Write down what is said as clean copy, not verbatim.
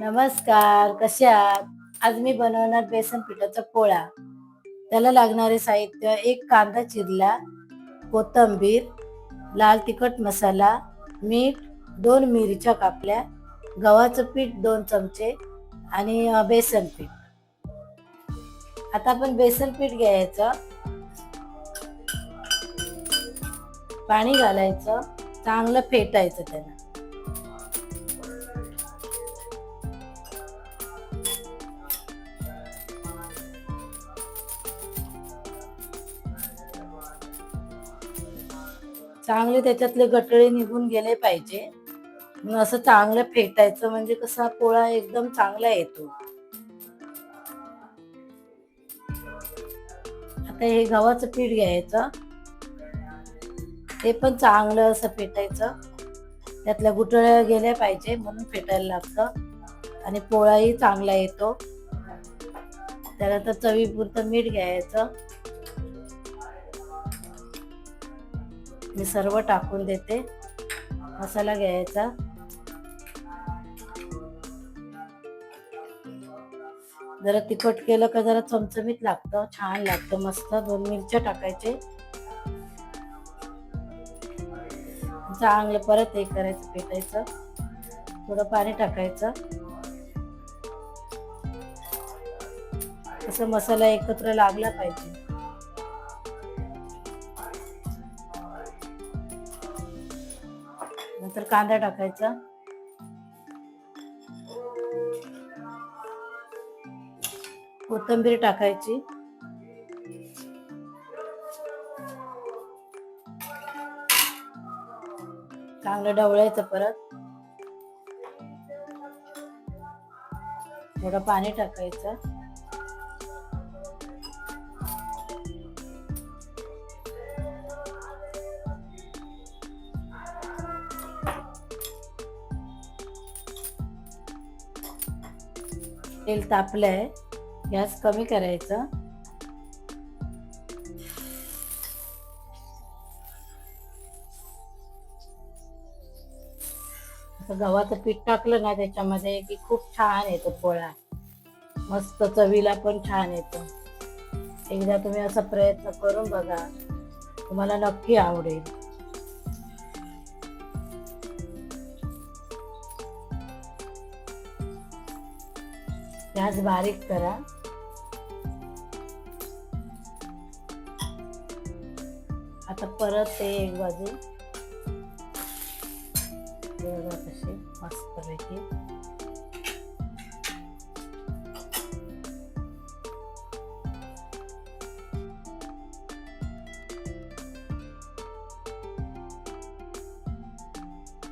नमस्कार, कसे आहात? आज मी बनवणार बेसन पिठाचा पोळा. त्याला लागणारे साहित्य: एक कांदा चिरला, कोथिंबीर, लाल तिखट मसाला, मीठ, 2 मिरच्या कापल्या, गव्हाचं पीठ 2 चमचे आणि बेसन पीठ. आता आपण बेसन पीठ घ्यायचं, पाणी घालायचं, चांगलं फेटायचं त्याला. चांगले त्याच्यातले गठळे निघून गेले पाहिजे. मग असं चांगलं फेटायचं, म्हणजे कसा पोळा एकदम चांगला येतो. आता हे गव्हाचं पीठ घ्यायचं, ते पण चांगलं असं फेटायचं. त्यातल्या गुठळ्या गेल्या पाहिजे म्हणून फेटायला लागतं आणि पोळाही चांगला येतो. त्यानंतर चवीपुरतं मीठ घ्यायचं. मी सर्व टाकून देते. मसाला घ्यायचा, जरा तिखट केलं का जरा चमचमीत लागतं, छान लागतं, मस्त. 2 मिरच्या टाकायचे. चांगलं परत हे करायचं, फेटायचं. थोडं पाणी टाकायचं. असं मसाला एकत्र लागला पाहिजे. नंतर कांदा टाकायचा, कोथिंबीर टाकायची, चांगलं ढवळायचं. परत थोडं पाणी टाकायचं. तेल तापलंय, गॅस कमी करायचा. आता गव्हाचं पीठ टाकलं ना त्याच्यामध्ये की खूप छान येतो पोळा, मस्त, चवीला पण छान येतो. एकदा तुम्ही असा प्रयत्न करून बघा, तुम्हाला नक्की आवडेल. गॅस बारीक करा. आता परत ते एक बाजू कशी मस्त पैकी